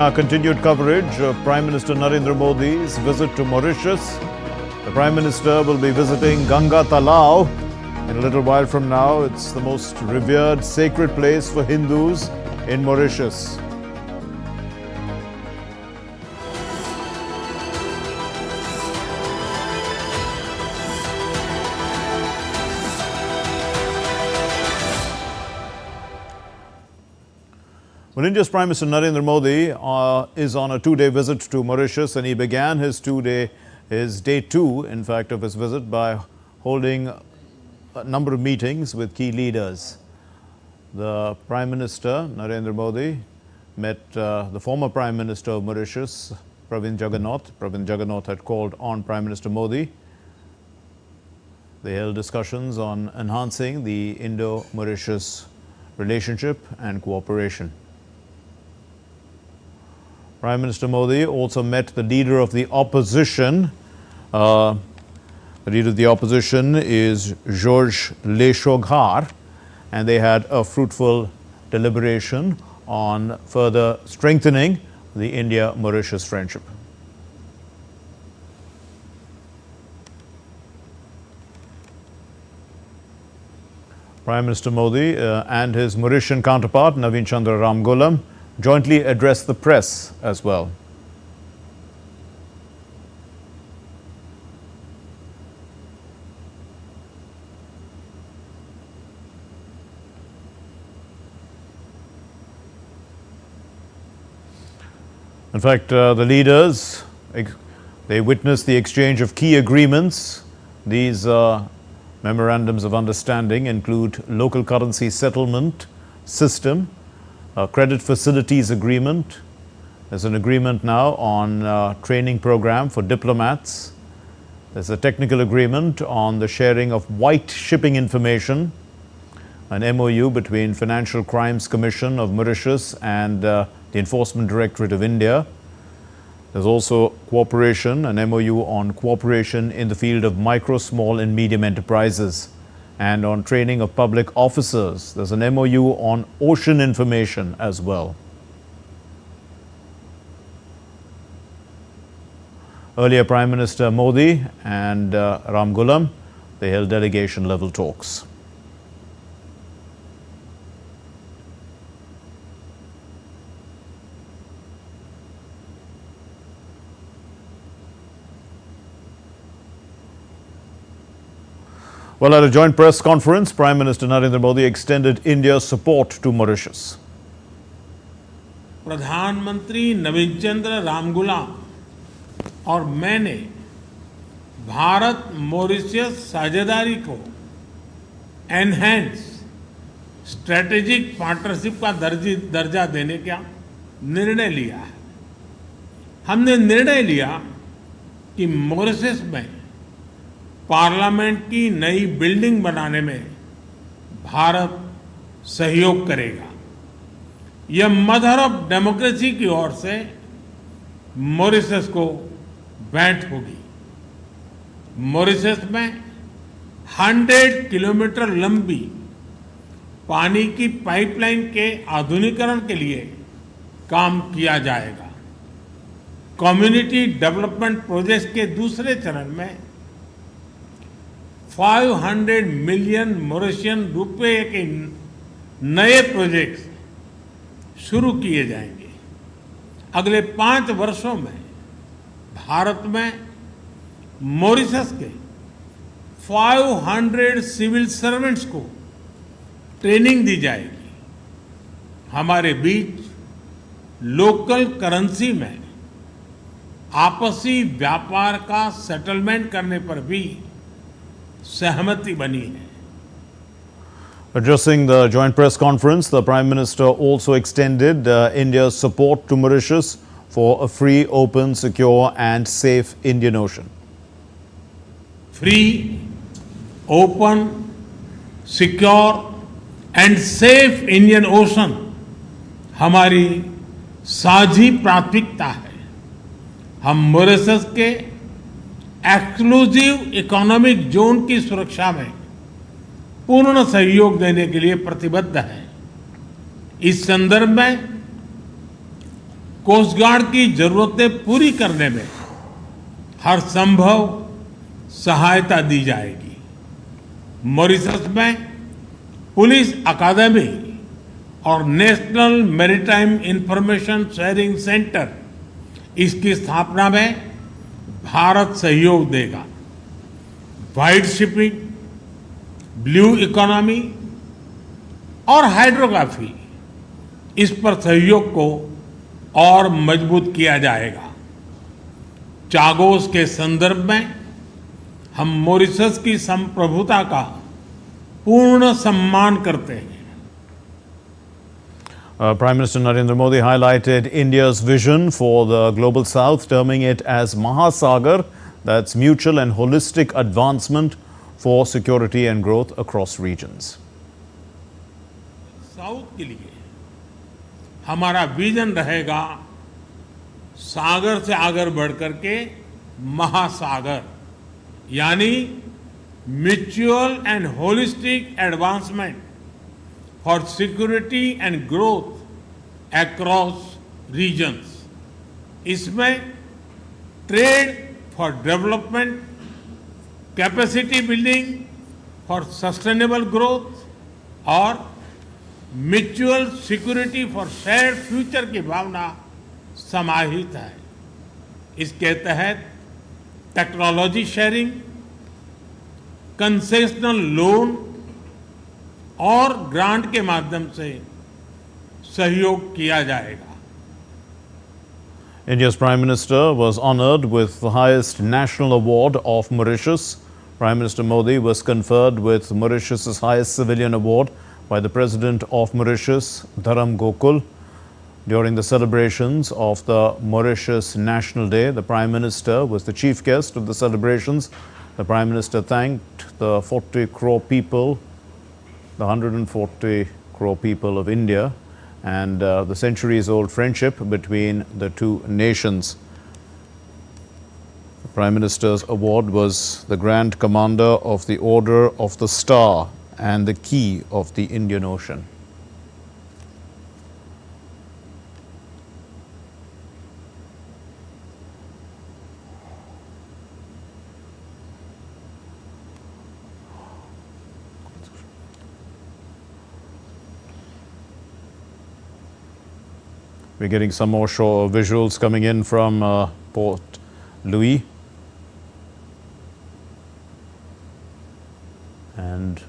Our continued coverage of Prime Minister Narendra Modi's visit to Mauritius. The Prime Minister will be visiting Ganga Talao in a little while from now. It's the most revered sacred place for Hindus in Mauritius. Well, India's Prime Minister Narendra Modi is on a two-day visit to Mauritius, and he began his day two, in fact, of his visit by holding a number of meetings with key leaders. The Prime Minister, Narendra Modi, met the former Prime Minister of Mauritius, Pravind Jugnauth. Pravind Jugnauth had called on Prime Minister Modi. They held discussions on enhancing the Indo-Mauritius relationship and cooperation. Prime Minister Modi also met the leader of the opposition. The leader of the opposition is Georges Lechoghar, and they had a fruitful deliberation on further strengthening the India-Mauritius friendship. Prime Minister Modi and his Mauritian counterpart, Naveen Chandra Ramgoolam, jointly addressed the press as well. In fact, the leaders, they witnessed the exchange of key agreements. These memorandums of understanding include local currency settlement system, credit facilities agreement. There's an agreement now on training program for diplomats. There's a technical agreement on the sharing of white shipping information, an MOU between Financial Crimes Commission of Mauritius and the Enforcement Directorate of India. There's also cooperation, an MOU on cooperation in the field of micro, small and medium enterprises, and on training of public officers. There's an MOU on ocean information as well. Earlier, Prime Minister Modi and Ramgoolam, they held delegation level talks. Well, at a joint press conference, Prime Minister Narendra Modi extended India's support to Mauritius. प्रधानमंत्री नवीन चंद्र रामगुलाम और मैंने Bharat Mauritius साझेदारी को enhance strategic partnership का दर्जा देने का निर्णय लिया है। हमने निर्णय लिया कि मॉरिशस में पार्लियामेंट की नई बिल्डिंग बनाने में भारत सहयोग करेगा। यह मदर ऑफ डेमोक्रेसी की ओर से मॉरिशस को भेंट होगी। मॉरिशस में 100 किलोमीटर लंबी पानी की पाइपलाइन के आधुनिकीकरण के लिए काम किया जाएगा। कम्युनिटी डेवलपमेंट प्रोजेक्ट के दूसरे चरण में 500 मिलियन मॉरिशियन रुपए के नए प्रोजेक्ट्स शुरू किए जाएंगे। अगले 5 वर्षों में भारत में मॉरिशस के 500 सिविल सर्वेंट्स को ट्रेनिंग दी जाएगी। हमारे बीच लोकल करेंसी में आपसी व्यापार का सेटलमेंट करने पर भी सहमति बनी है। Addressing the joint press conference, the Prime Minister also extended India's support to Mauritius for a free, open, secure and safe Indian Ocean. Free, open, secure and safe Indian Ocean हमारी साझी प्राथमिकता है। हम मॉरिशस के exclusive economic zone की सुरक्षा में पूर्ण सहयोग देने के लिए प्रतिबद्ध है। इस संदर्भ में कोस्ट गार्ड की जरूरतें पूरी करने में हर संभव सहायता दी जाएगी। मॉरिशस में पुलिस अकादमी और national maritime information sharing centre, इसकी स्थापना में भारत सहयोग देगा। वाइट शिपिंग, ब्लू इकोनॉमी और हाइड्रोग्राफी, इस पर सहयोग को और मजबूत किया जाएगा। चागोस के संदर्भ में हम मॉरिशस की संप्रभुता का पूर्ण सम्मान करते हैं। Prime Minister Narendra Modi highlighted India's vision for the Global South, terming it as Mahasagar, that's mutual and holistic advancement for security and growth across regions. South के लिए हमारा विजन रहेगा सागर से आगे बढ़कर के महासागर, यानी mutual and holistic advancement for security and growth across regions. इसमें trade for development, capacity building for sustainable growth और mutual security for shared future की भावना समाहित है। इसके तहत टेक्नोलॉजी शेयरिंग, कंसेशनल लोन और ग्रांट के माध्यम से सहयोग किया जाएगा। India's Prime Minister was honored with the highest national award of Mauritius. Prime Minister Modi was conferred with Mauritius's highest civilian award by the President of Mauritius, Dharam Gokul. During the celebrations of the Mauritius National Day, the Prime Minister was the chief guest of the celebrations. The Prime Minister thanked the 40 crore people, the 140 crore people of India, and the centuries-old friendship between the two nations. The Prime Minister's award was the Grand Commander of the Order of the Star and the Key of the Indian Ocean. We're getting some more shore visuals coming in from Port Louis. And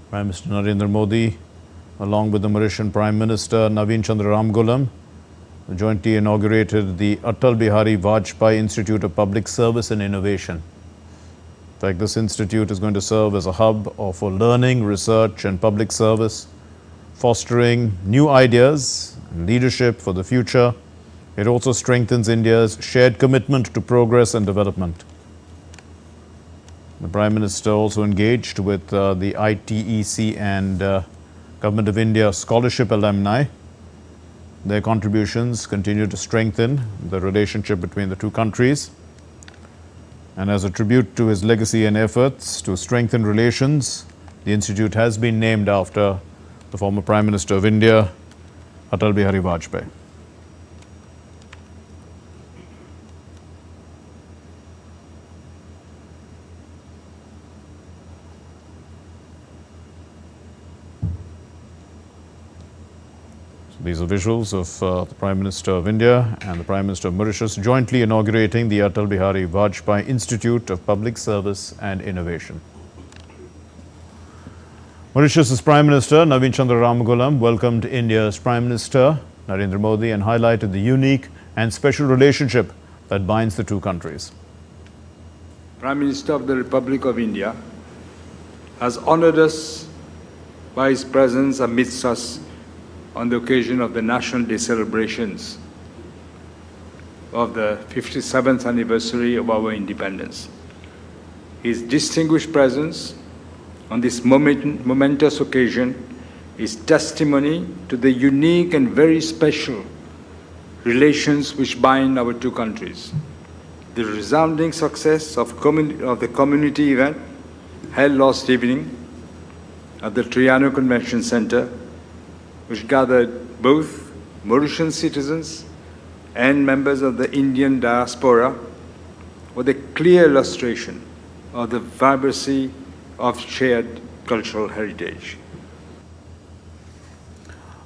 Prime Minister Narendra Modi, along with the Mauritian Prime Minister Naveen Chandra Ramgoolam, jointly inaugurated the Atal Bihari Vajpayee Institute of Public Service and Innovation. In fact, this institute is going to serve as a hub for learning, research and public service, fostering new ideas and leadership for the future. It also strengthens India's shared commitment to progress and development. The Prime Minister also engaged with the ITEC and Government of India scholarship alumni. Their contributions continue to strengthen the relationship between the two countries. And as a tribute to his legacy and efforts to strengthen relations, the institute has been named after the former Prime Minister of India, Atal Bihari Vajpayee. These are visuals of the Prime Minister of India and the Prime Minister of Mauritius jointly inaugurating the Atal Bihari Vajpayee Institute of Public Service and Innovation. Mauritius's Prime Minister Naveen Chandra Ramgoolam welcomed India's Prime Minister Narendra Modi and highlighted the unique and special relationship that binds the two countries. Prime Minister of the Republic of India has honored us by his presence amidst us on the occasion of the National Day celebrations of the 57th anniversary of our independence. His distinguished presence on this momentous occasion is testimony to the unique and very special relations which bind our two countries. The resounding success of the community event held last evening at the Triano Convention Center, which gathered both Mauritian citizens and members of the Indian diaspora were a clear illustration of the vibrancy of shared cultural heritage.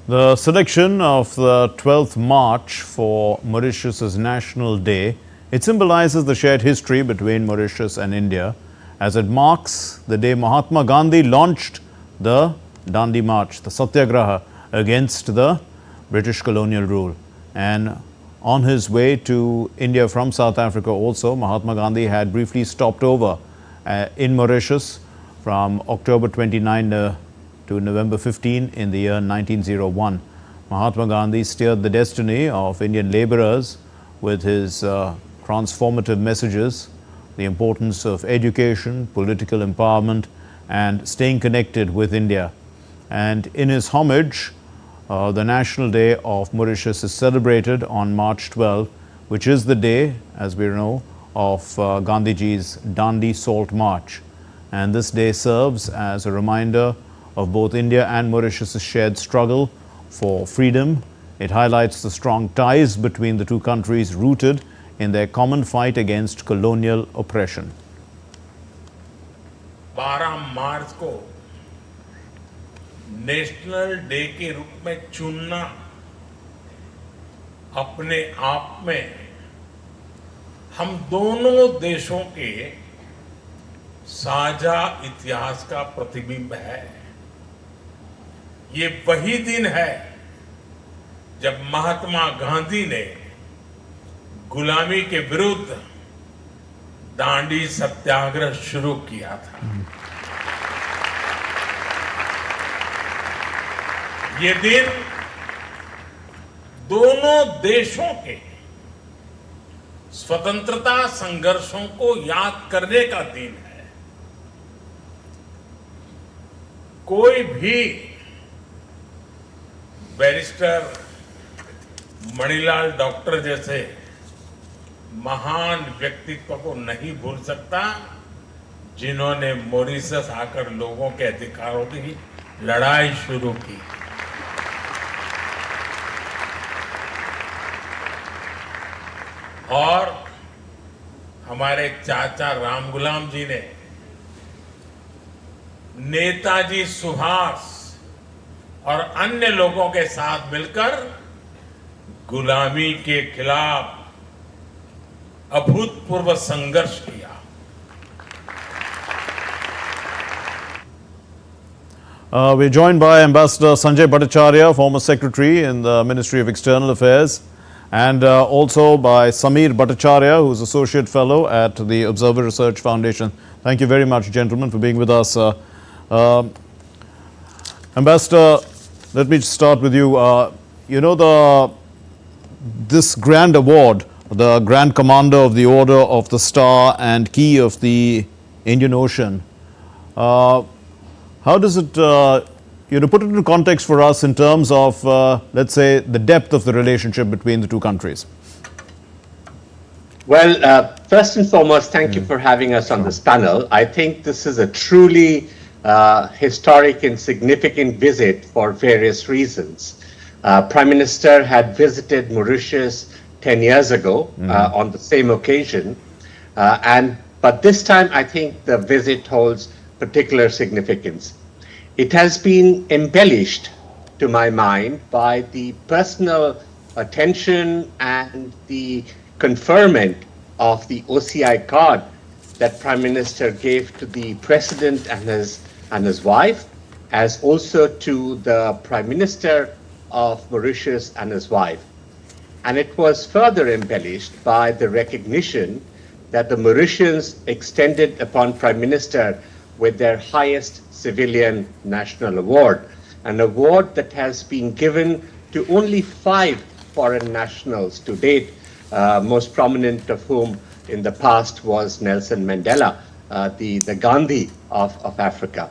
The selection of the 12th March for Mauritius' National Day, it symbolizes the shared history between Mauritius and India, as it marks the day Mahatma Gandhi launched the Dandi March, the Satyagraha, against the British colonial rule. And on his way to India from South Africa also, Mahatma Gandhi had briefly stopped over in Mauritius from October 29 to November 15 in the year 1901. Mahatma Gandhi steered the destiny of Indian laborers with his transformative messages, the importance of education, political empowerment, and staying connected with India. And in his homage, the National Day of Mauritius is celebrated on March 12, which is the day, as we know, of Gandhiji's Dandi Salt March. And this day serves as a reminder of both India and Mauritius' shared struggle for freedom. It highlights the strong ties between the two countries rooted in their common fight against colonial oppression. 12 मार्च को national day के रूप में चुनना अपने आप में हम दोनों देशों के साझा इतिहास का प्रतिबिंब है। ये वही दिन है जब महात्मा गांधी ने गुलामी के विरुद्ध दांडी सत्याग्रह शुरू किया था। ये दिन दोनों देशों के स्वतंत्रता संघर्षों को याद करने का दिन है। कोई भी बैरिस्टर मणिलाल डॉक्टर जैसे महान व्यक्तित्व को नहीं भूल सकता, जिन्होंने मॉरिशस आकर लोगों के अधिकारों की लड़ाई शुरू की। और हमारे चाचा राम गुलाम जी ने नेताजी सुभाष और अन्य लोगों के साथ मिलकर गुलामी के खिलाफ अभूतपूर्व संघर्ष किया। We're joined by Ambassador Sanjay Bhattacharya, former Secretary in the Ministry of External Affairs, and also by Sameer Bhattacharya, who's Associate Fellow at the Observer Research Foundation. Thank you very much, gentlemen, for being with us. Ambassador, let me start with you. You know, this grand award, the Grand Commander of the Order of the Star and Key of the Indian Ocean, how does it, put it into context for us in terms of, let's say, the depth of the relationship between the two countries? Well, first and foremost, thank you for having us on this panel. I think this is a truly historic and significant visit for various reasons. Prime Minister had visited Mauritius 10 years ago on the same occasion, but this time I think the visit holds particular significance. It has been embellished, to my mind, by the personal attention and the conferment of the OCI card that Prime Minister gave to the President and his wife, as also to the Prime Minister of Mauritius and his wife. And it was further embellished by the recognition that the Mauritians extended upon Prime Minister with their highest civilian national award, an award that has been given to only 5 foreign nationals to date, most prominent of whom in the past was Nelson Mandela, the Gandhi of Africa.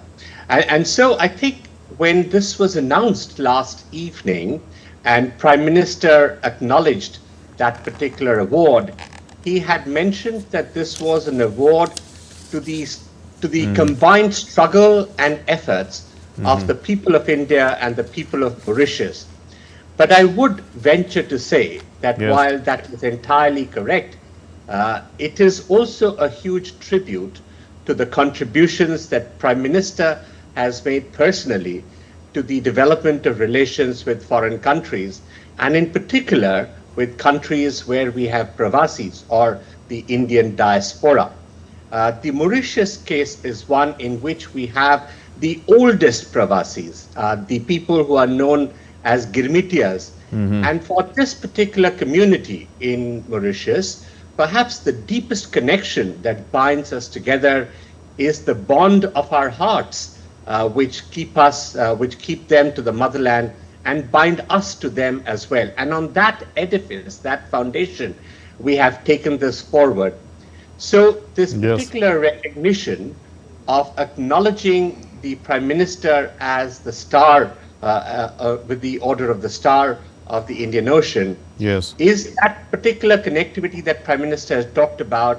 And so I think when this was announced last evening and Prime Minister acknowledged that particular award, he had mentioned that this was an award to the combined struggle and efforts of the people of India and the people of Mauritius. But I would venture to say that Yes. while that is entirely correct, it is also a huge tribute to the contributions that Prime Minister has made personally to the development of relations with foreign countries, and in particular with countries where we have Pravasis or the Indian diaspora. The Mauritius case is one in which we have the oldest Pravasis, the people who are known as Girmitias. And for this particular community in Mauritius, perhaps the deepest connection that binds us together is the bond of our hearts, which keep them to the motherland and bind us to them as well. And on that edifice, that foundation, we have taken this forward. So this particular recognition of acknowledging the Prime Minister as the star, with the Order of the Star of the Indian Ocean, is that particular connectivity that Prime Minister has talked about,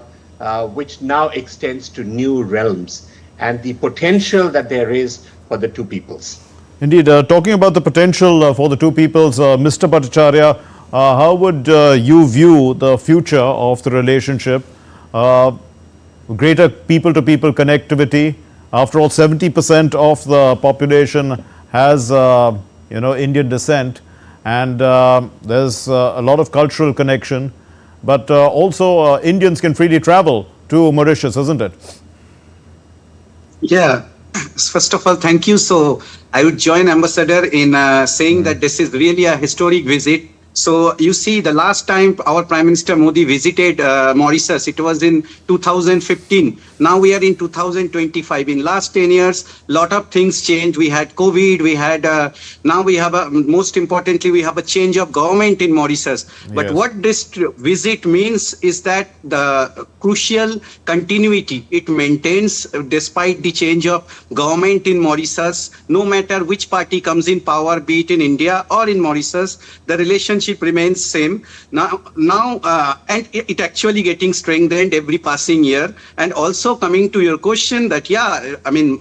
which now extends to new realms and the potential that there is for the two peoples. Indeed, talking about the potential for the two peoples, Mr. Bhattacharya, how would you view the future of the relationship? Greater people-to-people connectivity. After all, 70% of the population has, Indian descent, and there's a lot of cultural connection. But also, Indians can freely travel to Mauritius, isn't it? Yeah. First of all, thank you. So I would join Ambassador in saying that this is really a historic visit. So you see, the last time our Prime Minister Modi visited Mauritius, it was in 2015. Now we are in 2025. In last 10 years, lot of things changed. We had COVID. We had now we have most importantly we have a change of government in Mauritius. But what this visit means is that the crucial continuity it maintains despite the change of government in Mauritius. No matter which party comes in power, be it in India or in Mauritius, the relationship remains same now and it actually getting strengthened every passing year. And also coming to your question that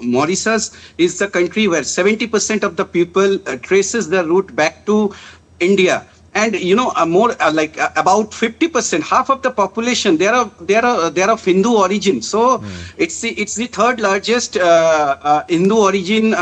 Mauritius is the country where 70% of the people traces their route back to India. And about 50%, half of the population, they are of Hindu origin. So it's the third largest Hindu origin,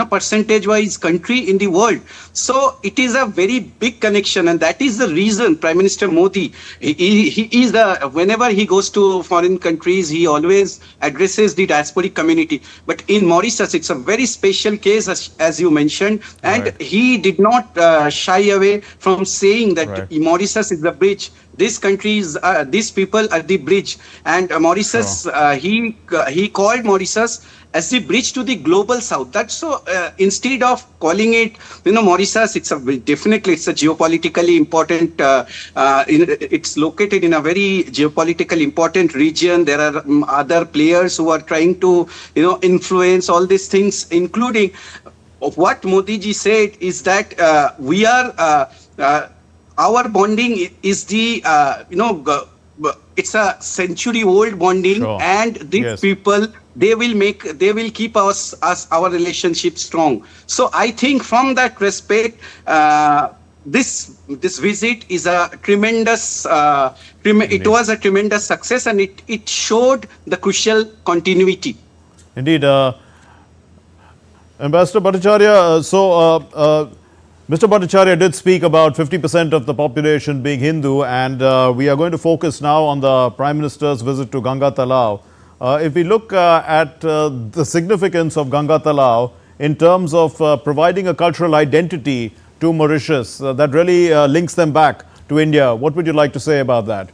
percentage-wise country in the world. So it is a very big connection, and that is the reason Prime Minister Modi, he is whenever he goes to foreign countries, he always addresses the diasporic community. But in Mauritius, it's a very special case, as you mentioned, and he did not shy away from saying that Mauritius is the bridge. This country is, these people are the bridge, and Mauritius, he called Mauritius as the bridge to the global south. That's so. Instead of calling it, Mauritius, it's definitely a geopolitically important. It's located in a very geopolitically important region. There are other players who are trying to, influence all these things, including what Modi ji said is that we are. Our bonding is the, it's a century-old bonding, and these people, they will keep our relationship strong. So I think from that respect, this visit is a tremendous, it was a tremendous success, and it showed the crucial continuity. Indeed. Ambassador Bhattacharya, Mr. Bhattacharya did speak about 50% of the population being Hindu, and we are going to focus now on the Prime Minister's visit to Ganga Talao. If we look at the significance of Ganga Talao in terms of providing a cultural identity to Mauritius that really links them back to India, what would you like to say about that?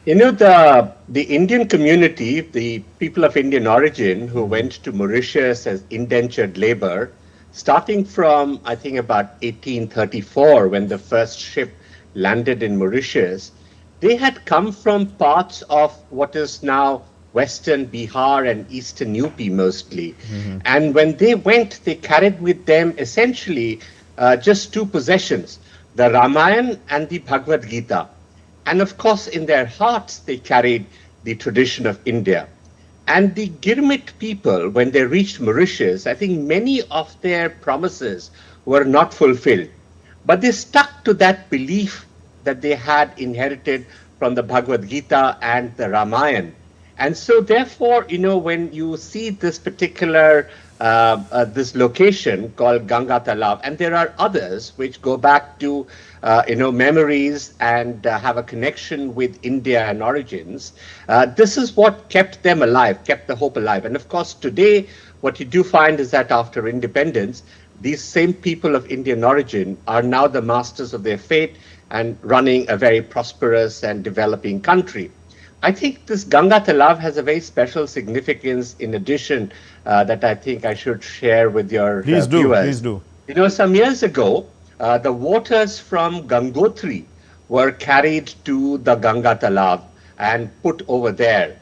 The Indian community, the people of Indian origin who went to Mauritius as indentured labor, starting from, I think, about 1834, when the first ship landed in Mauritius, they had come from parts of what is now Western Bihar and Eastern UP mostly. And when they went, they carried with them essentially just two possessions, the Ramayana and the Bhagavad Gita. And of course, in their hearts, they carried the tradition of India. And the Girmit people, when they reached Mauritius, I think many of their promises were not fulfilled. but they stuck to that belief that they had inherited from the Bhagavad Gita and the Ramayana. And so therefore, when you see this particular this location called Ganga Talab, and there are others which go back to memories and have a connection with India and origins, this is what kept them alive, kept the hope alive. And of course, today, what you do find is that after independence, these same people of Indian origin are now the masters of their fate and running a very prosperous and developing country. I think this Ganga Talab has a very special significance in addition that I think I should share with your viewers. Please do. Some years ago, the waters from Gangotri were carried to the Ganga Talab and put over there.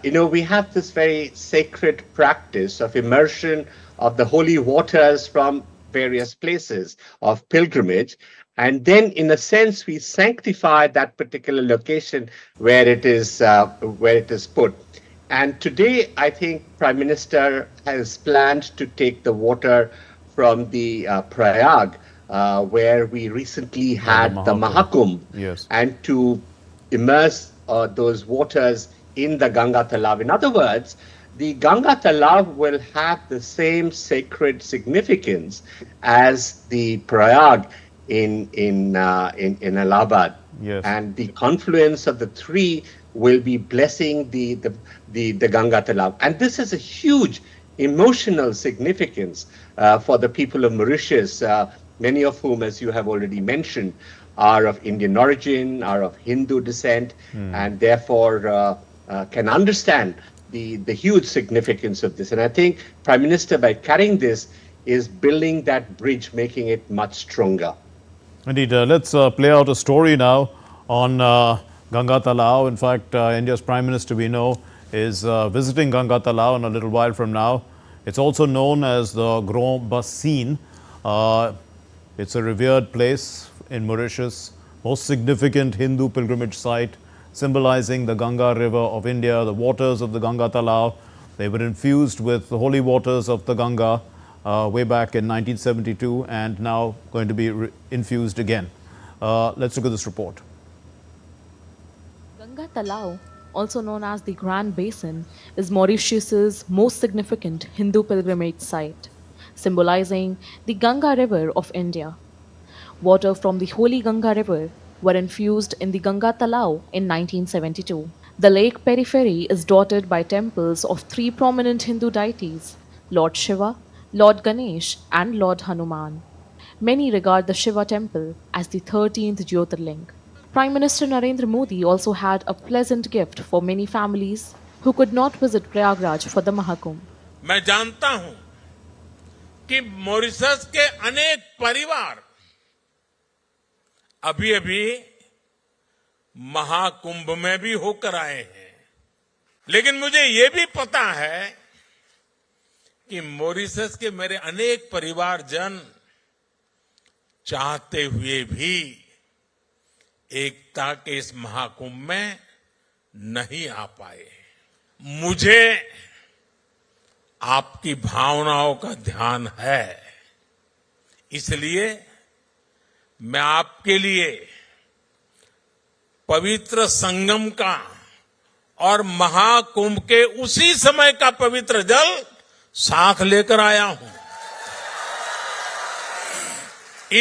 We have this very sacred practice of immersion of the holy waters from various places of pilgrimage. And then, in a sense, we sanctify that particular location where it is put. And today, I think Prime Minister has planned to take the water from the Prayag, where we recently had the Mahakumbh, yes, and to immerse those waters in the Ganga Talab. In other words, the Ganga Talab will have the same sacred significance as the Prayag in Allahabad, yes, and the confluence of the three will be blessing the Ganga Talab, and this is a huge emotional significance for the people of Mauritius, many of whom, as you have already mentioned, are of Indian origin, are of Hindu descent, and therefore can understand the huge significance of this. And I think Prime Minister, by carrying this, is building that bridge, making it much stronger. Indeed. Let's play out a story now on Ganga Talab. In fact, India's Prime Minister, we know, is visiting Ganga Talab in a little while from now. It's also known as the Grand Bassin. It's a revered place in Mauritius, most significant Hindu pilgrimage site, symbolizing the Ganga River of India, the waters of the Ganga Talab. They were infused with the holy waters of the Ganga way back in 1972 and now going to be infused again. Let's look at this report. Ganga Talab, also known as the Grand Basin, is Mauritius's most significant Hindu pilgrimage site, symbolizing the Ganga River of India. Water from the holy Ganga River were infused in the Ganga Talab in 1972. The lake periphery is dotted by temples of three prominent Hindu deities, Lord Shiva, Lord Ganesh, and Lord Hanuman. Many regard the Shiva temple as the 13th Jyotirling. Prime Minister Narendra Modi also had a pleasant gift for many families who could not visit Prayagraj for the Mahakumbh. मैं जानता हूं कि Mauritius के अनेक परिवार अभी महाकुंभ में भी होकर आए हैं, लेकिन मुझे ये भी पता है कि मॉरिशस के मेरे अनेक परिवारजन चाहते हुए भी एकता के इस महाकुंभ में नहीं आ पाए। मुझे आपकी भावनाओं का ध्यान है, इसलिए मैं आपके लिए पवित्र संगम का और महाकुंभ के उसी समय का पवित्र जल साथ लेकर आया हूं।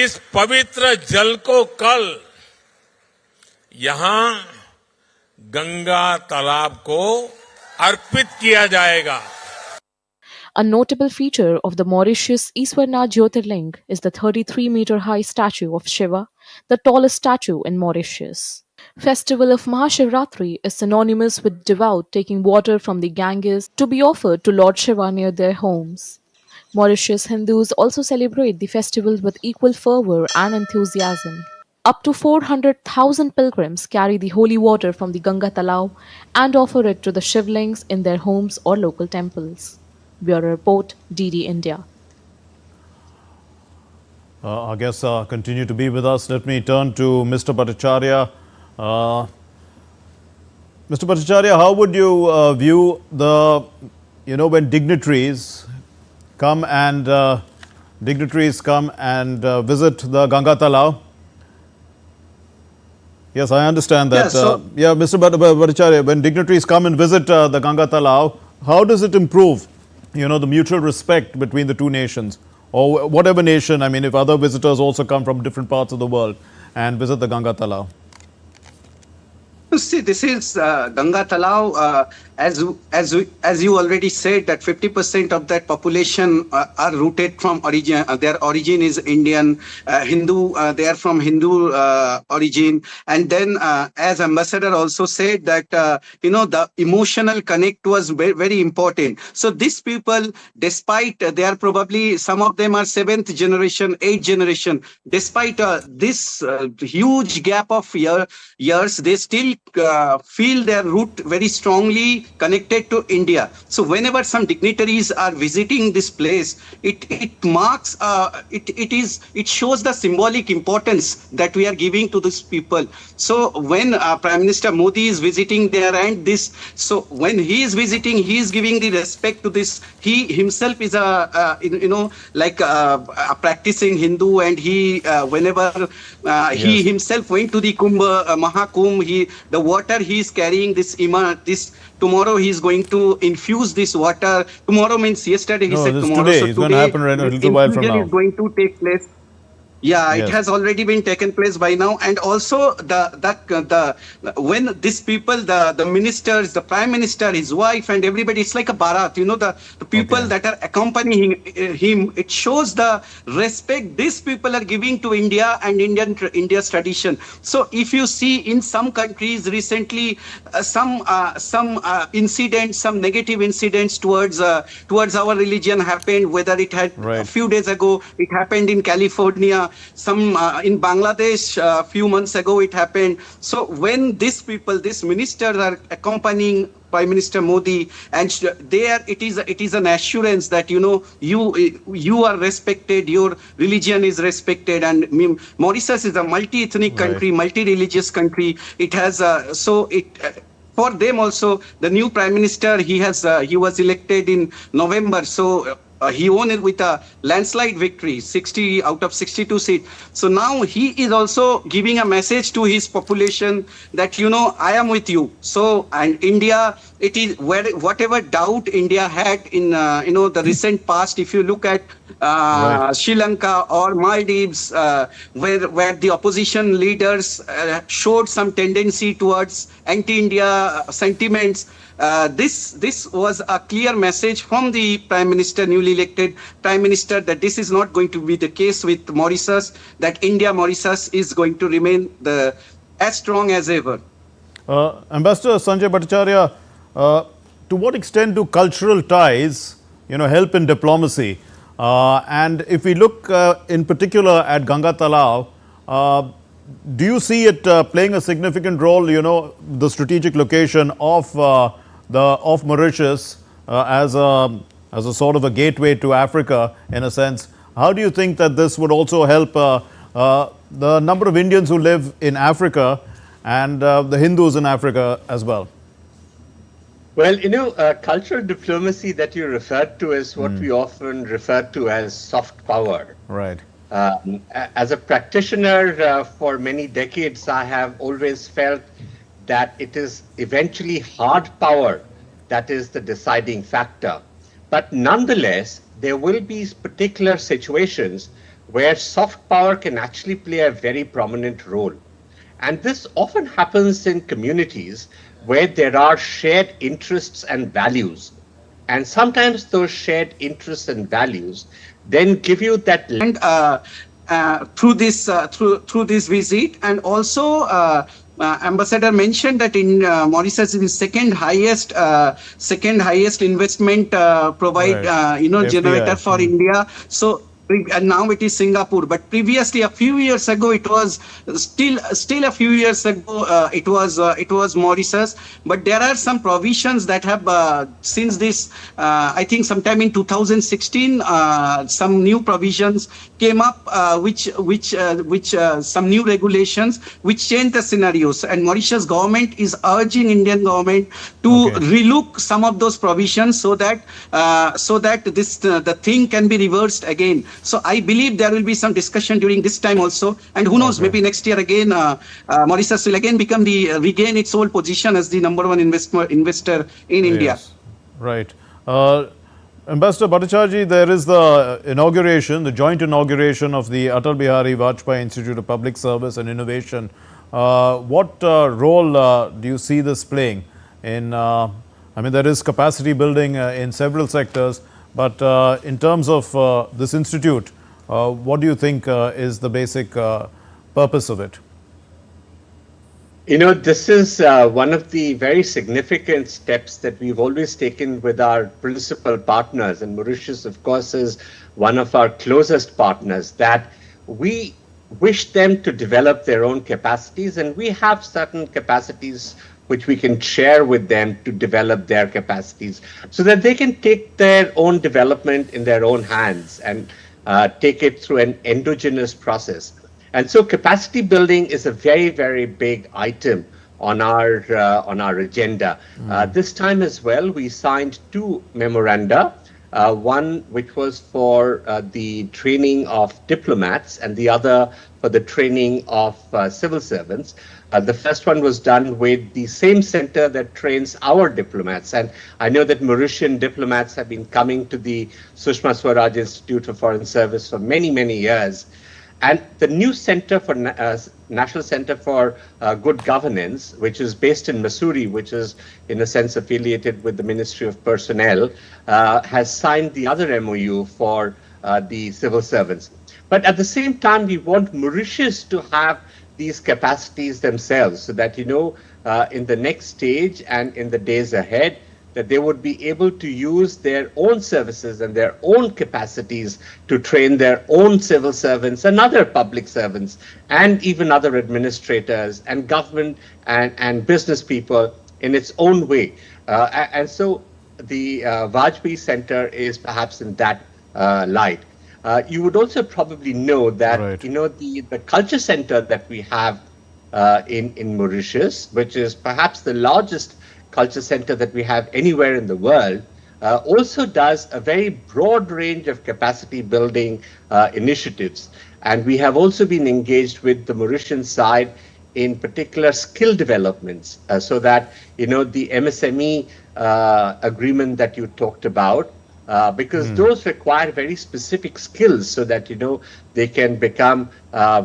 इस पवित्र जल को कल यहां गंगा तालाब को अर्पित किया जाएगा। A notable feature of the Mauritius Iswarnath Jyotirling is the 33-meter-high statue of Shiva, the tallest statue in Mauritius. Festival of Mahashivratri is synonymous with devout taking water from the Ganges to be offered to Lord Shiva near their homes. Mauritius Hindus also celebrate the festival with equal fervor and enthusiasm. Up to 400,000 pilgrims carry the holy water from the Ganga Talab and offer it to the Shivlings in their homes or local temples. Bureau Report, DD India. Our guests continue to be with us. Let me turn to Mr. Bhattacharya. Mr. Bhattacharya, how would you view the, when dignitaries come and dignitaries come and visit the Ganga Talao? Yes, I understand that. Mr. Bhattacharya, when dignitaries come and visit the Ganga Talao, how does it improve, the mutual respect between the two nations? Or whatever nation, I mean, if other visitors also come from different parts of the world and visit the Ganga Talao? See, this is Ganga Talao. As you already said, that 50% of that population are rooted from origin. Their origin is Indian, Hindu. They are from Hindu origin. And then, as Ambassador also said, that the emotional connect was very, very important. So these people, despite they are probably, some of them are 7th generation, 8th generation. Despite this huge gap of years, they still feel their root very strongly connected to India. So whenever some dignitaries are visiting this place, it marks, it shows the symbolic importance that we are giving to these people. So when Prime Minister Modi is visiting there so when he is visiting, he is giving the respect to this. He himself is a practicing Hindu, and he whenever he himself went to the Mahakumbh, the water he is carrying tomorrow he is going to infuse this water. Tomorrow means yesterday, he said tomorrow. Today. So it's going to happen right a little while from now. Is going to take place. Yeah, it has already been taken place by now. And also when these people, the ministers, the Prime Minister, his wife, and everybody, it's like a Bharat, the people that are accompanying him, it shows the respect these people are giving to India and India's tradition. So if you see in some countries recently, some incidents, some negative incidents towards our religion happened, whether it had a few days ago, it happened in California. Some in Bangladesh a few months ago it happened. So when these people, these ministers are accompanying Prime Minister Modi, and it is an assurance that you are respected, your religion is respected, and Mauritius is a multi-ethnic country, multi-religious country. It has for them also, the new Prime Minister, he was elected in November. So he won it with a landslide victory, 60 out of 62 seats. So now he is also giving a message to his population that, I am with you. So, and India, it is whatever doubt India had in, the recent past, if you look at Sri Lanka or Maldives, where the opposition leaders showed some tendency towards anti-India sentiments. This was a clear message from the Prime Minister, newly elected Prime Minister, that this is not going to be the case with Mauritius, that India-Mauritius is going to remain as strong as ever. Ambassador Sanjay Bhattacharya, to what extent do cultural ties, help in diplomacy? And if we look in particular at Ganga Talao, do you see it playing a significant role, the strategic location of Mauritius as a sort of a gateway to Africa, in a sense? How do you think that this would also help the number of Indians who live in Africa and the Hindus in Africa as well? Well, cultural diplomacy that you referred to is what we often refer to as soft power. Right. As a practitioner for many decades, I have always felt that it is eventually hard power that is the deciding factor. But nonetheless, there will be particular situations where soft power can actually play a very prominent role. And this often happens in communities where there are shared interests and values. And sometimes those shared interests and values then give you that through this visit. And also Ambassador mentioned that in Mauritius is the second highest investment generator for India. So and now it is Singapore, but previously a few years ago it was still a few years ago it was Mauritius. But there are some provisions that have since this I think sometime in 2016 some new provisions came up which some new regulations which change the scenarios, and Mauritius government is urging Indian government to relook some of those provisions so that the thing can be reversed again. So I believe there will be some discussion during this time also. And who knows, maybe next year again, Mauritius will again become regain its whole position as the #1 investor in India. Yes, right. Ambassador Bhattacharya, there is the inauguration, the joint inauguration of the Atal Bihari Vajpayee Institute of Public Service and Innovation. What role do you see this playing in, I mean, there is capacity building in several sectors, but in terms of this institute, what do you think is the basic purpose of it? You know, this is one of the very significant steps that we've always taken with our principal partners, and Mauritius, of course, is one of our closest partners, that we wish them to develop their own capacities, and we have certain capacities which we can share with them to develop their capacities so that they can take their own development in their own hands and take it through an endogenous process. And so capacity building is a very, very big item on our agenda. This time as well, we signed 2 memoranda, one which was for the training of diplomats and the other for the training of civil servants. The first one was done with the same center that trains our diplomats. And I know that Mauritian diplomats have been coming to the Sushma Swaraj Institute of Foreign Service for many, many years. And the new Center for National Center for Good Governance, which is based in Missouri, which is in a sense affiliated with the Ministry of Personnel, has signed the other MOU for the civil servants. But at the same time, we want Mauritius to have these capacities themselves so that, you know, in the next stage and in the days ahead, that they would be able to use their own services and their own capacities to train their own civil servants and other public servants and even other administrators and government and business people in its own way. And so the Vajpayee Center is perhaps in that light. You would also probably know that, right, you know, the culture center that we have in Mauritius, which is perhaps the largest culture center that we have anywhere in the world, also does a very broad range of capacity building initiatives. And we have also been engaged with the Mauritian side in particular skill developments, so that, you know, the MSME agreement that you talked about, because those require very specific skills so that, you know, they can become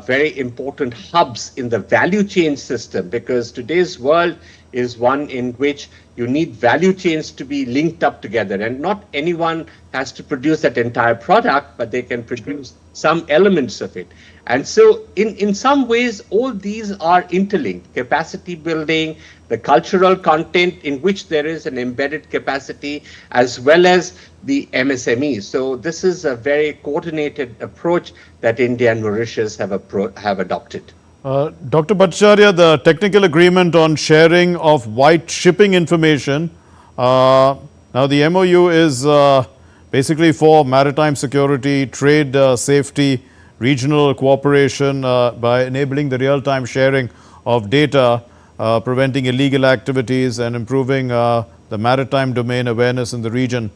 very important hubs in the value chain system, because today's world is one in which you need value chains to be linked up together, and not anyone has to produce that entire product, but they can produce some elements of it. And so in some ways, all these are interlinked: capacity building, the cultural content in which there is an embedded capacity, as well as the MSME. So this is a very coordinated approach that India and Mauritius have adopted. Dr. Bhattacharya, the technical agreement on sharing of white shipping information, now the MOU is basically for maritime security, trade safety, regional cooperation by enabling the real-time sharing of data, preventing illegal activities and improving the maritime domain awareness in the region.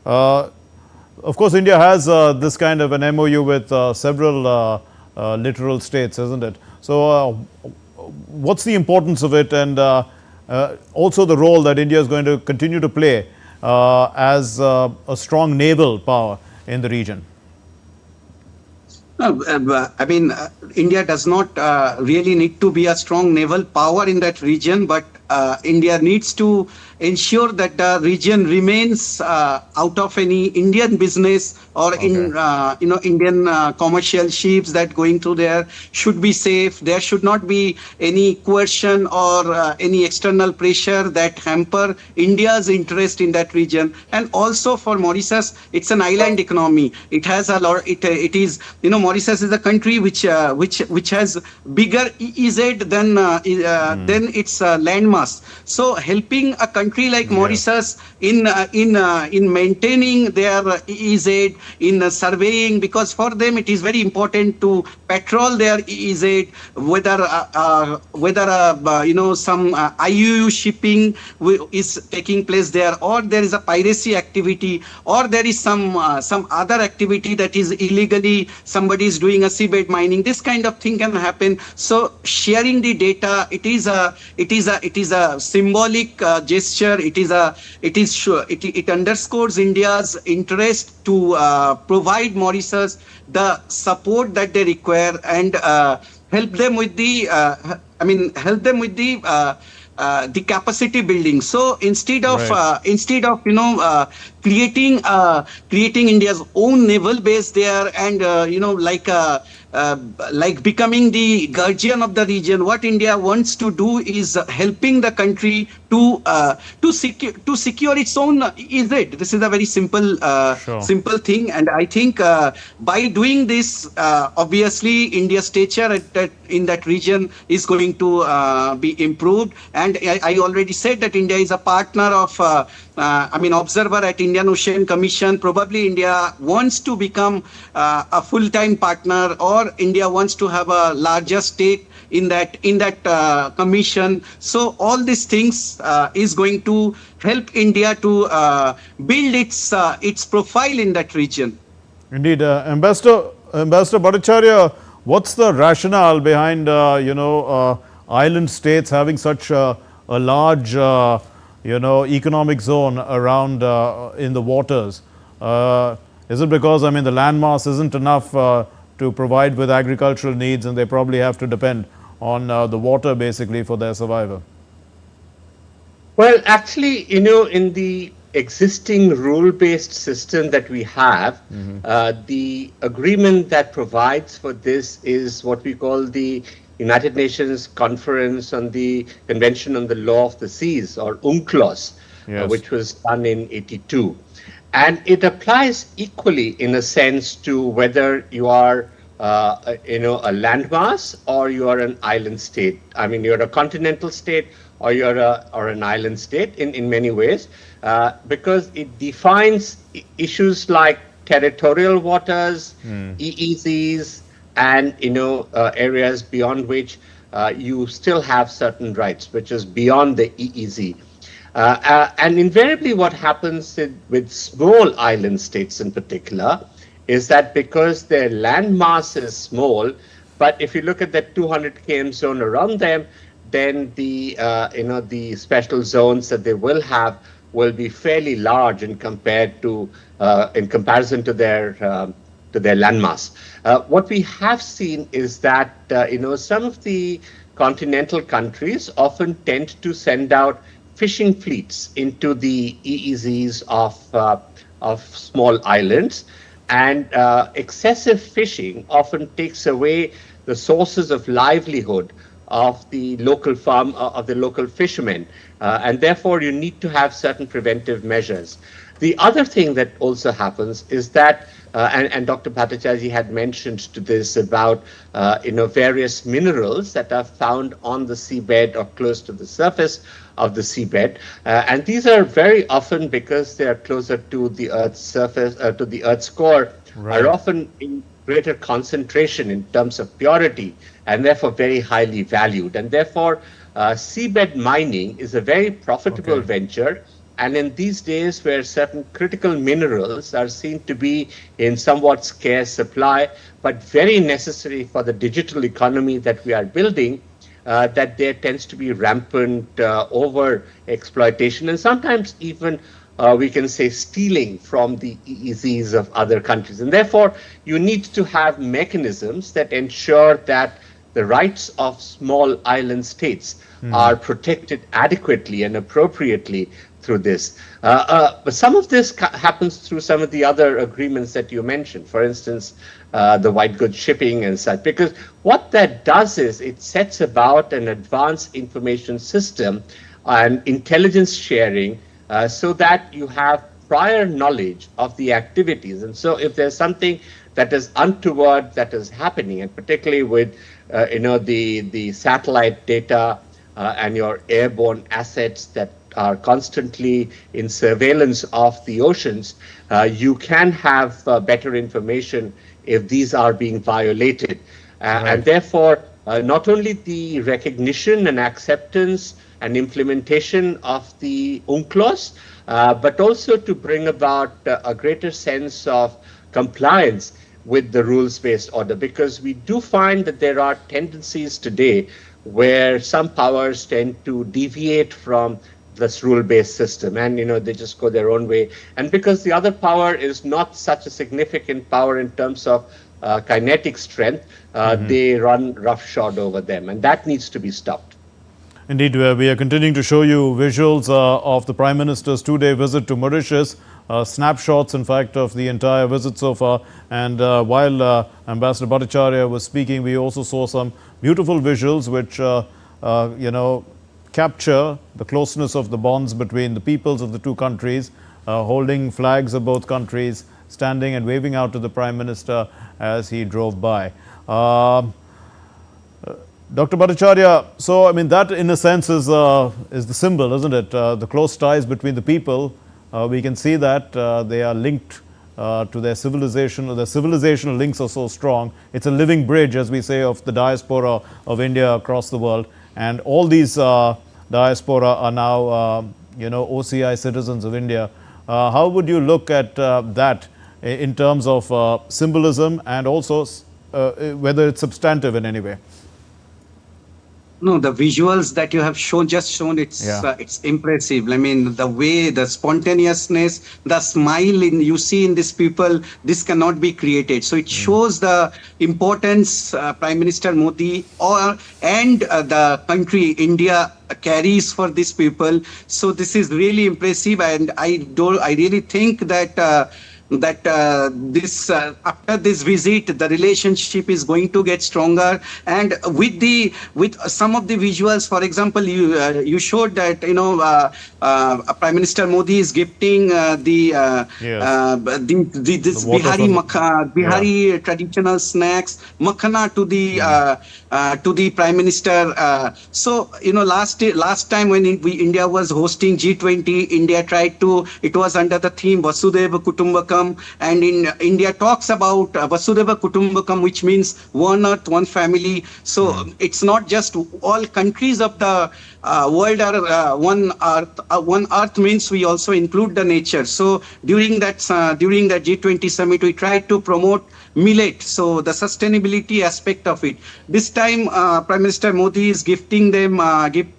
Of course, India has this kind of an MOU with several littoral states, isn't it? So what's the importance of it, and also the role that India is going to continue to play as a strong naval power in the region? I mean, India does not really need to be a strong naval power in that region, but India needs to ensure that the region remains out of any Indian business or Indian commercial ships that going through there should be safe. There should not be any coercion or any external pressure that hamper India's interest in that region. And also for Mauritius, it's an island economy. It has a lot. It is, you know, Mauritius is a country which has bigger EEZ than its landmass. landmass. So helping a country like Mauritius in maintaining their EEZ, in surveying, because for them it is very important to patrol their EEZ, whether some IUU shipping is taking place there, or there is a piracy activity, or there is some other activity that is illegally somebody is doing a seabed mining. This kind of thing can happen. So sharing the data, it is a symbolic gesture. It underscores India's interest to provide Mauritius the support that they require, and help them with the the capacity building. So instead of creating India's own naval base there, and like becoming the guardian of the region, what India wants to do is helping the country to secure its own EEZ. This is a very simple thing, and I think by doing this, obviously India's stature in that region is going to be improved. And I already said that India is a partner of observer at Indian Ocean Commission. Probably India wants to become a full-time partner, or India wants to have a larger stake in that commission. So all these things is going to help India to build its profile in that region. Indeed, Ambassador Bhattacharya, what's the rationale behind island states having such a large economic zone around in the waters? Is it because the landmass isn't enough to provide with agricultural needs, and they probably have to depend on the water basically for their survival? Well, actually, in the existing rule-based system that we have, the agreement that provides for this is what we call the United Nations Conference on the Convention on the Law of the Seas, or UNCLOS, which was done in '82. And it applies equally, in a sense, to whether you are a landmass or you are an island state. You're a continental state or you're an island state in many ways, because it defines issues like territorial waters, EEZs, and areas beyond which you still have certain rights, which is beyond the EEZ. And invariably what happens with small island states in particular is that because their land mass is small, but if you look at that 200 km zone around them, then the special zones that they will have will be fairly large in comparison to their landmass. What we have seen is that some of the continental countries often tend to send out fishing fleets into the EEZs of small islands, and excessive fishing often takes away the sources of livelihood of the local local fishermen, and therefore you need to have certain preventive measures. The other thing that also happens is that, and Dr. Bhattacharya had mentioned to this about various minerals that are found on the seabed or close to the surface of the seabed, and these are very often, because they are closer to the Earth's surface, to the Earth's core, are often in greater concentration in terms of purity, and therefore very highly valued. And therefore, seabed mining is a very profitable venture. And in these days where certain critical minerals are seen to be in somewhat scarce supply, but very necessary for the digital economy that we are building, that there tends to be rampant over exploitation, and sometimes even we can say stealing from the EEZs of other countries. And therefore, you need to have mechanisms that ensure that the rights of small island states are protected adequately and appropriately through this. But some of this happens through some of the other agreements that you mentioned, for instance, the white goods shipping and such, because what that does is it sets about an advanced information system and intelligence sharing, so that you have prior knowledge of the activities. And so if there's something that is untoward that is happening, and particularly with the satellite data and your airborne assets that are constantly in surveillance of the oceans, you can have better information if these are being violated. And therefore, not only the recognition and acceptance and implementation of the UNCLOS, but also to bring about a greater sense of compliance with the rules-based order, because we do find that there are tendencies today where some powers tend to deviate from this rule-based system, and they just go their own way. And because the other power is not such a significant power in terms of kinetic strength, they run roughshod over them, and that needs to be stopped. Indeed, we are continuing to show you visuals of the Prime Minister's 2-day visit to Mauritius, snapshots, in fact, of the entire visit so far. And while Ambassador Bhattacharya was speaking, we also saw some beautiful visuals which, capture the closeness of the bonds between the peoples of the two countries, holding flags of both countries, standing and waving out to the Prime Minister as he drove by. Dr. Bhattacharya, so I mean that in a sense is the symbol, isn't it? The close ties between the people. We can see that they are linked to their civilization. Their civilizational links are so strong. It's a living bridge, as we say, of the diaspora of India across the world. And all these diaspora are now, OCI citizens of India. How would you look at that in terms of symbolism and also whether it's substantive in any way? No, the visuals that you have just shown, it's impressive. I mean, the way, the spontaneousness, the smile you see in these people, this cannot be created. So it shows the importance Prime Minister Modi and the country India carries for these people. So this is really impressive, and I really think that this after this visit, the relationship is going to get stronger. And with some of the visuals, for example, you showed that Prime Minister Modi is gifting this Bihari traditional snacks, makhana to the Prime Minister. So last time when India was hosting G20, India tried to. It was under the theme Vasudhaiva Kutumbakam. And in India talks about Vasudhaiva Kutumbakam, which means one earth, one family. So it's not just all countries of the world are one earth. One earth means we also include the nature. So during that G20 summit, we tried to promote millet, so the sustainability aspect of it. This time, Prime Minister Modi is gifting them this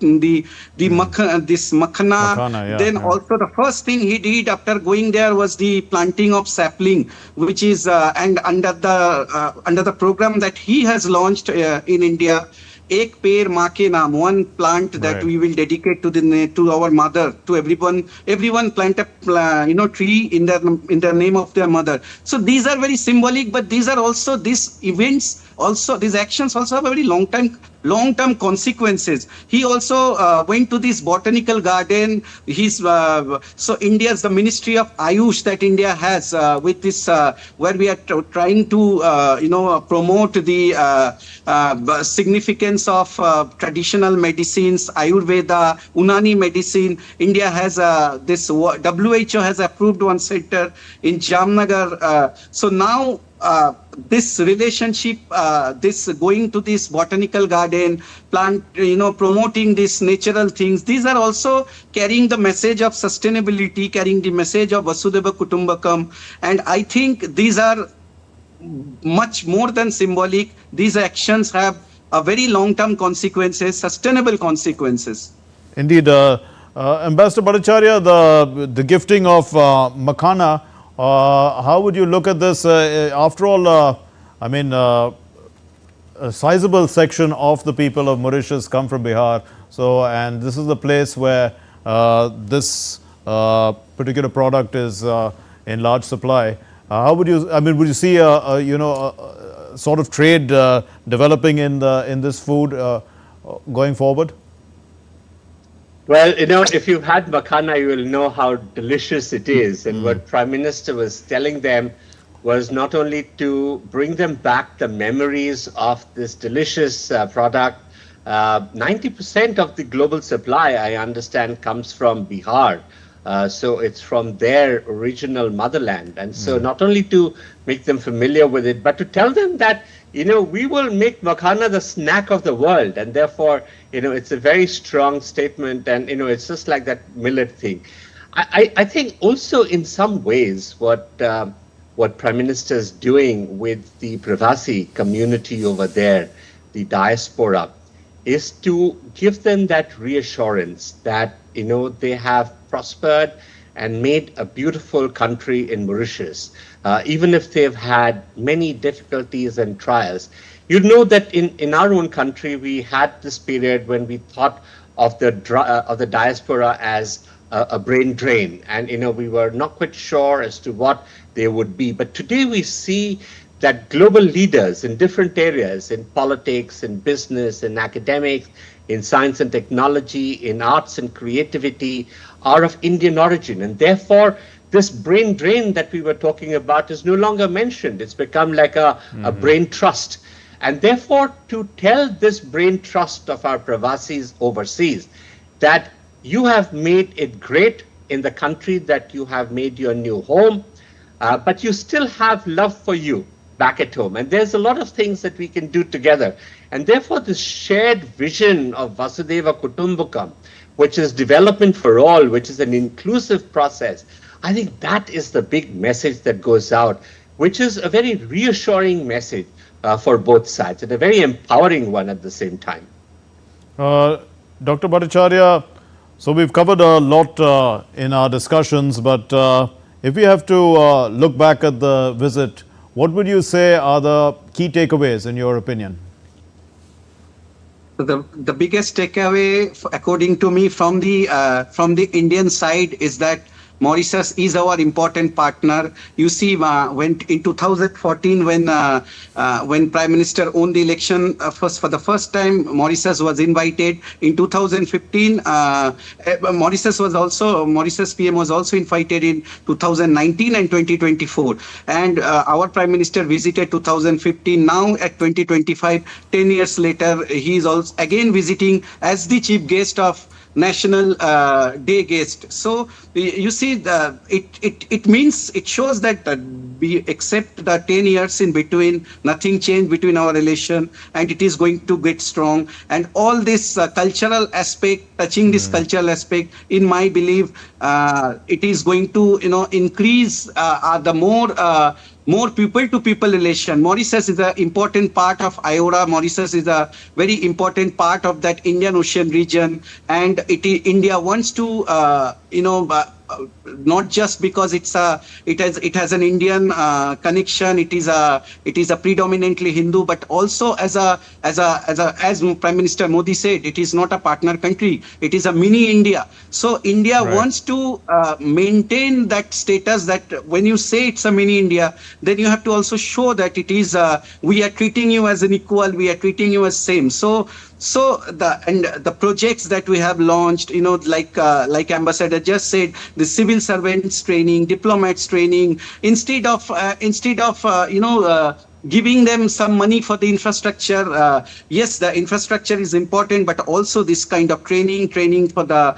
makhana. Then also the first thing he did after going there was the planting of sapling, which is and under the program that he has launched in India. Ek ped माँ के नाम, one plant that we will dedicate to our mother, to everyone. Everyone plant a tree in the name of their mother. So these are very symbolic, but these are also these events. Also, these actions also have a very long-term consequences. He also went to this botanical garden. So India's the Ministry of Ayush that India has with this where we are trying to promote the significance of traditional medicines, Ayurveda, Unani medicine. India has this WHO has approved one center in Jamnagar. So now this relationship, this going to this botanical garden, promoting these natural things, these are also carrying the message of sustainability, carrying the message of Vasudhaiva Kutumbakam. And I think these are much more than symbolic. These actions have a very long-term consequences, sustainable consequences. Indeed. Ambassador Bhattacharya, the gifting of makhana, how would you look at this? After all, a sizable section of the people of Mauritius come from Bihar. So, and this is the place where this particular product is in large supply. How would you? Would you see a sort of trade developing in this food going forward? Well, if you've had makhana, you will know how delicious it is. And what Prime Minister was telling them was not only to bring them back the memories of this delicious product, 90% of the global supply, I understand, comes from Bihar. So it's from their original motherland. And so not only to make them familiar with it, but to tell them that, we will make makhana the snack of the world. And therefore, it's a very strong statement. And, it's just like that millet thing. I think also in some ways what Prime Minister is doing with the Pravasi community over there, the diaspora, is to give them that reassurance that, they have prospered and made a beautiful country in Mauritius, even if they've had many difficulties and trials. You know that in our own country, we had this period when we thought of the diaspora as a brain drain, and we were not quite sure as to what they would be. But today we see that global leaders in different areas, in politics, in business, in academics, in science and technology, in arts and creativity, are of Indian origin. And therefore, this brain drain that we were talking about is no longer mentioned. It's become like a brain trust. And therefore, to tell this brain trust of our Pravasis overseas that you have made it great in the country that you have made your new home, but you still have love for you back at home. And there's a lot of things that we can do together. And therefore, this shared vision of Vasudeva Kutumbakam, which is development for all, which is an inclusive process, I think that is the big message that goes out, which is a very reassuring message for both sides and a very empowering one at the same time. Dr. Bhattacharya, so we've covered a lot in our discussions, but if we have to look back at the visit, what would you say are the key takeaways in your opinion? The biggest takeaway, according to me, from the Indian side is that Mauritius is our important partner. You see, when in 2014, when Prime Minister won the election for the first time, Mauritius was invited. In 2015, Mauritius PM was also invited in 2019 and 2024. And our Prime Minister visited 2015. Now at 2025, 10 years later, he is also again visiting as the chief guest of National Day guest. So you see, it shows that we accept the 10 years in between, nothing changed between our relation, and it is going to get strong. And all this cultural aspect, touching this cultural aspect, in my belief, it is going to increase the more people-to-people relation. Mauritius is an important part of IORA. Mauritius is a very important part of that Indian Ocean region, and India wants to, not just because it has an Indian connection. It is a predominantly Hindu, but also as Prime Minister Modi said, it is not a partner country. It is a mini India. So India wants to maintain that status. That when you say it's a mini India, then you have to also show that it is we are treating you as an equal. We are treating you as same. So the projects that we have launched, like Ambassador just said, the civil servants training, diplomats training, instead of giving them some money for the infrastructure. Yes, the infrastructure is important, but also this kind of training for the.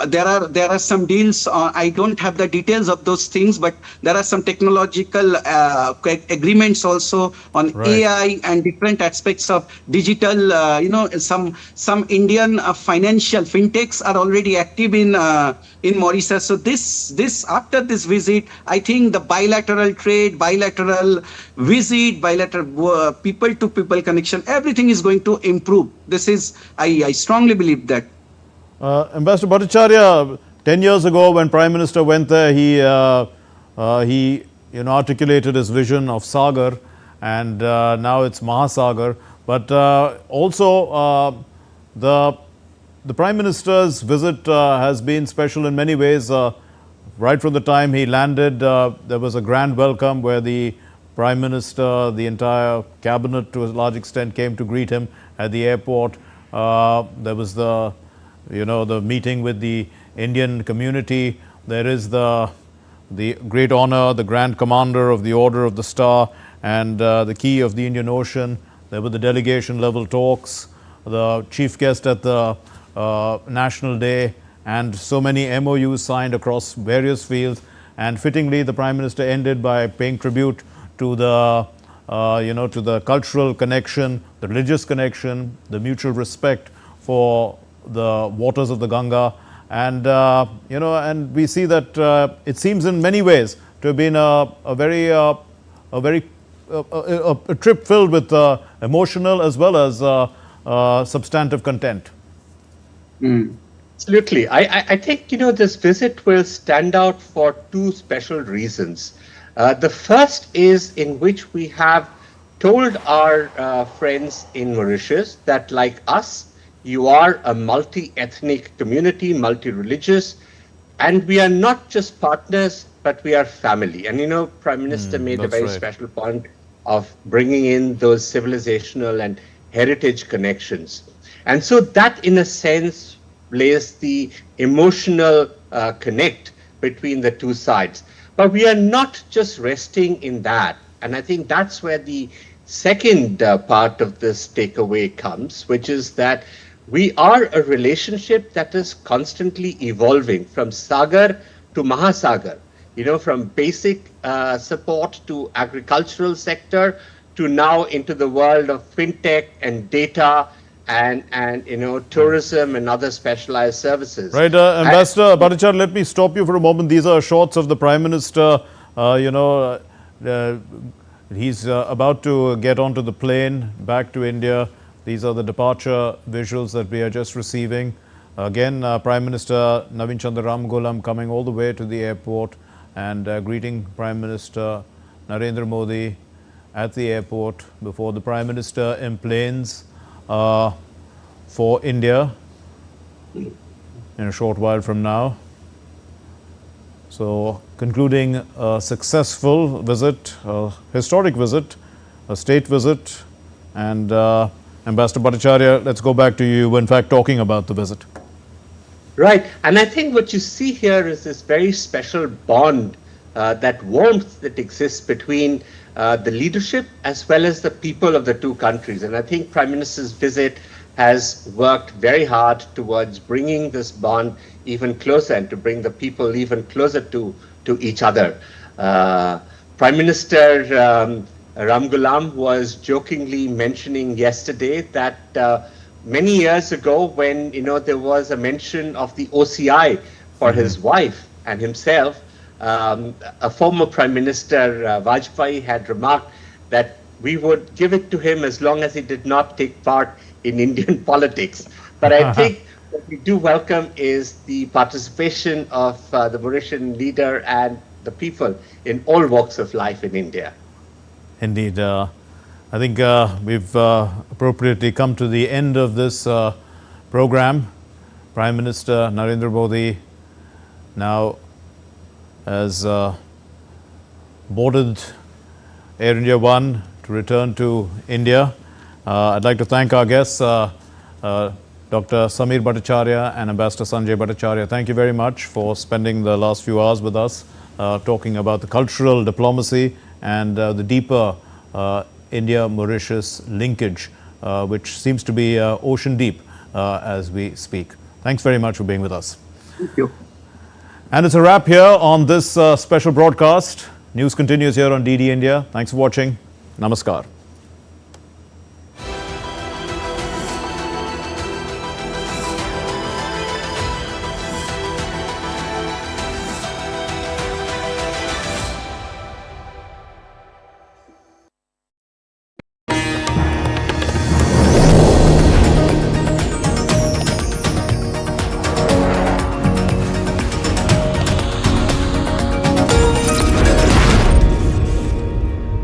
There are some deals. I don't have the details of those things, but there are some technological agreements also on AI and different aspects of digital. Some Indian financial fintechs are already active in Mauritius. So this after this visit, I think the bilateral trade, bilateral visit, bilateral people-to-people connection, everything is going to improve. I strongly believe that. Ambassador Bhattacharya, 10 years ago when Prime Minister went there, he articulated his vision of Sagar, and now it's Mahasagar. But also the Prime Minister's visit has been special in many ways. Right from the time he landed, there was a grand welcome where the Prime Minister, the entire cabinet to a large extent came to greet him at the airport. There was the meeting with the Indian community. There is the great honor, the Grand Commander of the Order of the Star and the Key of the Indian Ocean. There were the delegation level talks. the chief guest at the National Day, and so many MOUs signed across various fields. And fittingly, the Prime Minister ended by paying tribute to the to the cultural connection, the religious connection, the mutual respect for the waters of the Ganga. And and we see that it seems in many ways to have been a trip filled with emotional as well as substantive content. Absolutely. I think, this visit will stand out for two special reasons. The first is in which we have told our friends in Mauritius that, like us, you are a multi-ethnic community, multi-religious, and we are not just partners, but we are family. And, Prime Minister made a very special point of bringing in those civilizational and heritage connections. And so that, in a sense, lays the emotional connect between the two sides. But we are not just resting in that. And I think that's where the second part of this takeaway comes, which is that we are a relationship that is constantly evolving from Sagar to Mahasagar, from basic support to agricultural sector to now into the world of fintech and data and tourism and other specialized services. Right, Ambassador Bhattacharya, let me stop you for a moment. These are shots of the Prime Minister. He's about to get onto the plane back to India. These are the departure visuals that we are just receiving. Again, Prime Minister Navin Chandra Ramgoolam coming all the way to the airport and greeting Prime Minister Narendra Modi at the airport before the Prime Minister emplanes for India in a short while from now. So, concluding a successful visit, a historic visit, a state visit. And Ambassador Bhattacharya, let's go back to you, in fact, talking about the visit. Right. And I think what you see here is this very special bond, that warmth that exists between the leadership as well as the people of the two countries. And I think Prime Minister's visit has worked very hard towards bringing this bond even closer and to bring the people even closer to each other. Prime Minister Ramgoolam was jokingly mentioning yesterday that many years ago when there was a mention of the OCI for his wife and himself, a former Prime Minister Vajpayee had remarked that we would give it to him as long as he did not take part in Indian politics. But I think what we do welcome is the participation of the Mauritian leader and the people in all walks of life in India. Indeed. I think we've appropriately come to the end of this program. Prime Minister Narendra Modi now has boarded Air India One to return to India. I'd like to thank our guests, Dr. Samir Bhattacharya and Ambassador Sanjay Bhattacharya. Thank you very much for spending the last few hours with us, talking about the cultural diplomacy and the deeper India-Mauritius linkage, which seems to be ocean deep as we speak. Thanks very much for being with us. Thank you. And it's a wrap here on this special broadcast. News continues here on DD India. Thanks for watching. Namaskar.